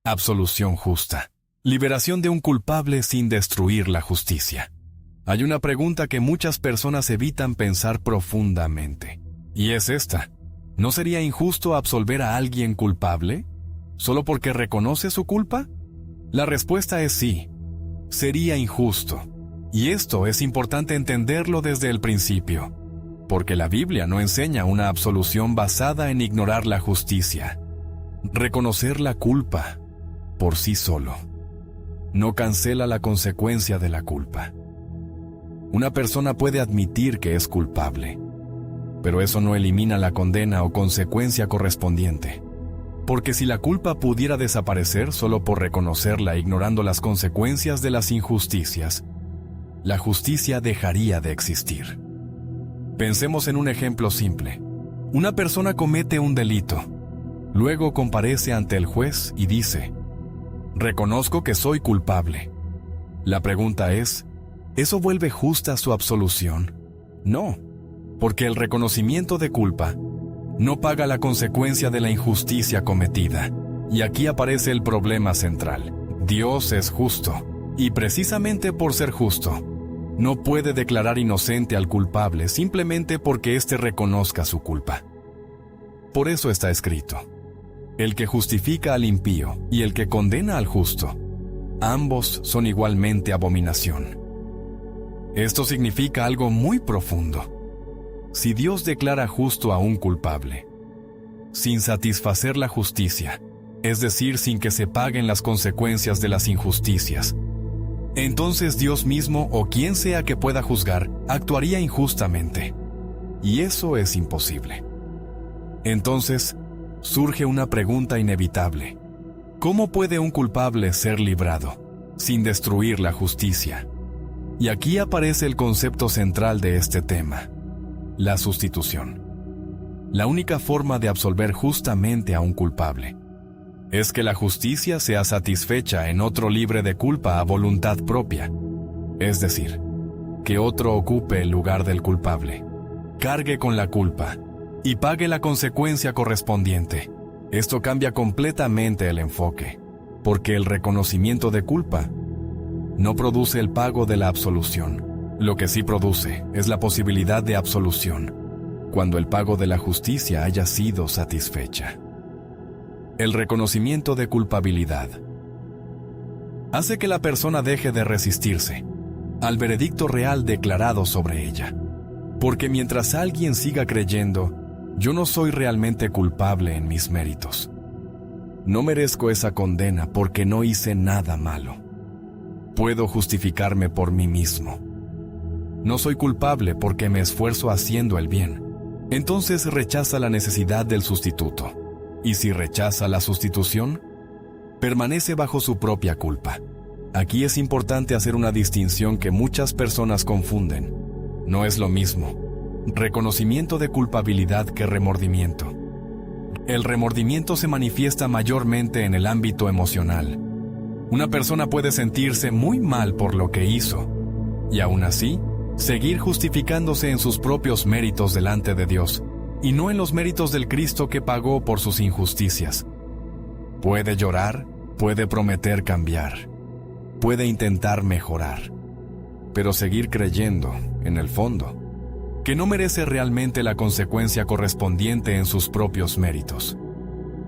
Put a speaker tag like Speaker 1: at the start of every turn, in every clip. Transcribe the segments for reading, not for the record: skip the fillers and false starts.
Speaker 1: Absolución justa. Liberación de un culpable sin destruir la justicia. Hay una pregunta que muchas personas evitan pensar profundamente. Y es esta. ¿No sería injusto absolver a alguien culpable solo porque reconoce su culpa? La respuesta es sí. Sería injusto. Y esto es importante entenderlo desde el principio, porque la Biblia no enseña una absolución basada en ignorar la justicia. Reconocer la culpa por sí solo no cancela la consecuencia de la culpa. Una persona puede admitir que es culpable, pero eso no elimina la condena o consecuencia correspondiente. Porque si la culpa pudiera desaparecer solo por reconocerla ignorando las consecuencias de las injusticias, la justicia dejaría de existir. Pensemos en un ejemplo simple. Una persona comete un delito. Luego comparece ante el juez y dice: reconozco que soy culpable. La pregunta es, ¿eso vuelve justa su absolución? No, porque el reconocimiento de culpa no paga la consecuencia de la injusticia cometida. Y aquí aparece el problema central. Dios es justo, y precisamente por ser justo, no puede declarar inocente al culpable simplemente porque éste reconozca su culpa. Por eso está escrito: el que justifica al impío y el que condena al justo, ambos son igualmente abominación. Esto significa algo muy profundo. Si Dios declara justo a un culpable, sin satisfacer la justicia, es decir, sin que se paguen las consecuencias de las injusticias, entonces Dios mismo o quien sea que pueda juzgar, actuaría injustamente. Y eso es imposible. Entonces, surge una pregunta inevitable. ¿Cómo puede un culpable ser librado sin destruir la justicia? Y aquí aparece el concepto central de este tema: la sustitución. La única forma de absolver justamente a un culpable es que la justicia sea satisfecha en otro libre de culpa a voluntad propia. Es decir, que otro ocupe el lugar del culpable, cargue con la culpa y pague la consecuencia correspondiente. Esto cambia completamente el enfoque, porque el reconocimiento de culpa no produce el pago de la absolución. Lo que sí produce es la posibilidad de absolución, cuando el pago de la justicia haya sido satisfecha. El reconocimiento de culpabilidad hace que la persona deje de resistirse al veredicto real declarado sobre ella. Porque mientras alguien siga creyendo, yo no soy realmente culpable en mis méritos, no merezco esa condena porque no hice nada malo, puedo justificarme por mí mismo, no soy culpable porque me esfuerzo haciendo el bien, entonces rechaza la necesidad del sustituto. Y si rechaza la sustitución, permanece bajo su propia culpa. Aquí es importante hacer una distinción que muchas personas confunden. No es lo mismo reconocimiento de culpabilidad que remordimiento. El remordimiento se manifiesta mayormente en el ámbito emocional. Una persona puede sentirse muy mal por lo que hizo, y aún así, seguir justificándose en sus propios méritos delante de Dios, y no en los méritos del Cristo que pagó por sus injusticias. Puede llorar, puede prometer cambiar, puede intentar mejorar, pero seguir creyendo, en el fondo, que no merece realmente la consecuencia correspondiente en sus propios méritos.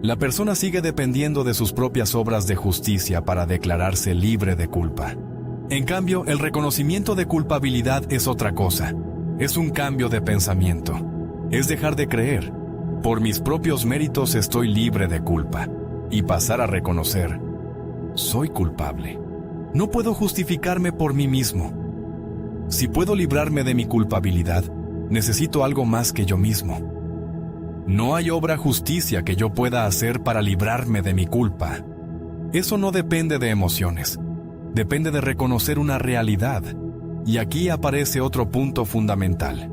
Speaker 1: La persona sigue dependiendo de sus propias obras de justicia para declararse libre de culpa. En cambio, el reconocimiento de culpabilidad es otra cosa. Es un cambio de pensamiento. Es dejar de creer, por mis propios méritos estoy libre de culpa, y pasar a reconocer, soy culpable. No puedo justificarme por mí mismo. Si puedo librarme de mi culpabilidad, necesito algo más que yo mismo. No hay obra justicia que yo pueda hacer para librarme de mi culpa. Eso no depende de emociones, depende de reconocer una realidad. Y aquí aparece otro punto fundamental: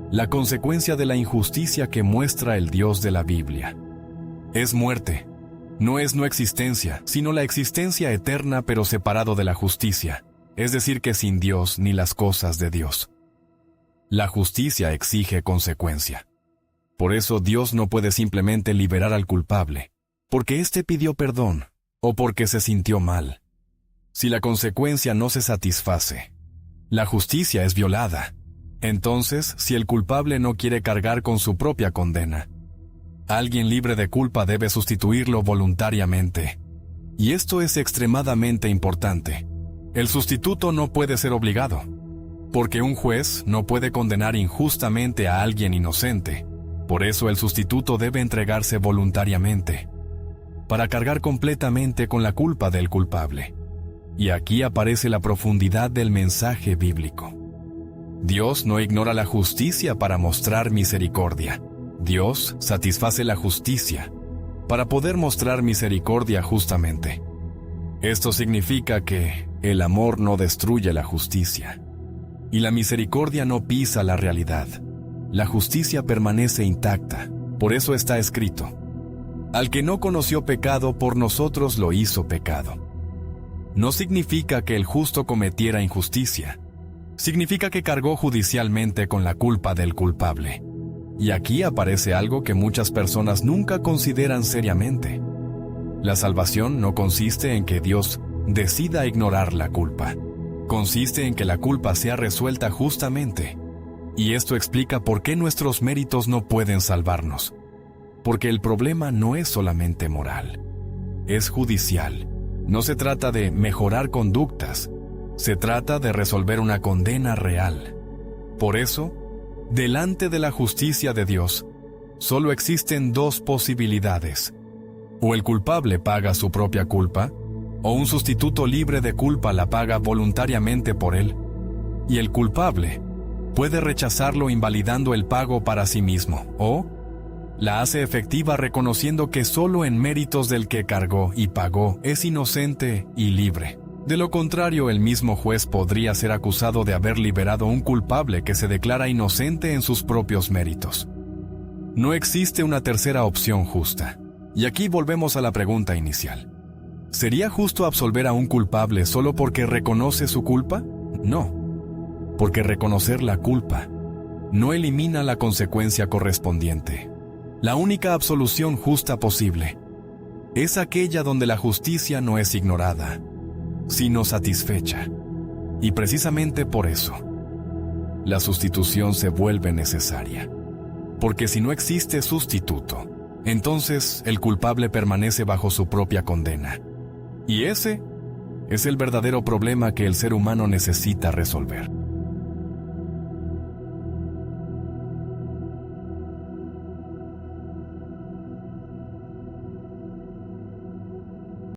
Speaker 1: la consecuencia de la injusticia que muestra el Dios de la Biblia. Es muerte. No es no existencia, sino la existencia eterna pero separado de la justicia, es decir que sin Dios ni las cosas de Dios. La justicia exige consecuencia. Por eso Dios no puede simplemente liberar al culpable, porque éste pidió perdón o porque se sintió mal. Si la consecuencia no se satisface, la justicia es violada. Entonces, si el culpable no quiere cargar con su propia condena, alguien libre de culpa debe sustituirlo voluntariamente. Y esto es extremadamente importante. El sustituto no puede ser obligado, porque un juez no puede condenar injustamente a alguien inocente. Por eso el sustituto debe entregarse voluntariamente, para cargar completamente con la culpa del culpable. Y aquí aparece la profundidad del mensaje bíblico. Dios no ignora la justicia para mostrar misericordia. Dios satisface la justicia para poder mostrar misericordia justamente. Esto significa que el amor no destruye la justicia y la misericordia no pisa la realidad. La justicia permanece intacta. Por eso está escrito: al que no conoció pecado, por nosotros lo hizo pecado. No significa que el justo cometiera injusticia. Significa que cargó judicialmente con la culpa del culpable. Y aquí aparece algo que muchas personas nunca consideran seriamente. La salvación no consiste en que Dios decida ignorar la culpa. Consiste en que la culpa sea resuelta justamente. Y esto explica por qué nuestros méritos no pueden salvarnos. Porque el problema no es solamente moral, es judicial. No se trata de mejorar conductas, se trata de resolver una condena real. Por eso, delante de la justicia de Dios, solo existen dos posibilidades. O el culpable paga su propia culpa, o un sustituto libre de culpa la paga voluntariamente por él. Y el culpable puede rechazarlo invalidando el pago para sí mismo, o la hace efectiva reconociendo que solo en méritos del que cargó y pagó es inocente y libre. De lo contrario, el mismo juez podría ser acusado de haber liberado a un culpable que se declara inocente en sus propios méritos. No existe una tercera opción justa. Y aquí volvemos a la pregunta inicial. ¿Sería justo absolver a un culpable solo porque reconoce su culpa? No, porque reconocer la culpa no elimina la consecuencia correspondiente. La única absolución justa posible es aquella donde la justicia no es ignorada, sino satisfecha. Y precisamente por eso, la sustitución se vuelve necesaria. Porque si no existe sustituto, entonces el culpable permanece bajo su propia condena. Y ese es el verdadero problema que el ser humano necesita resolver.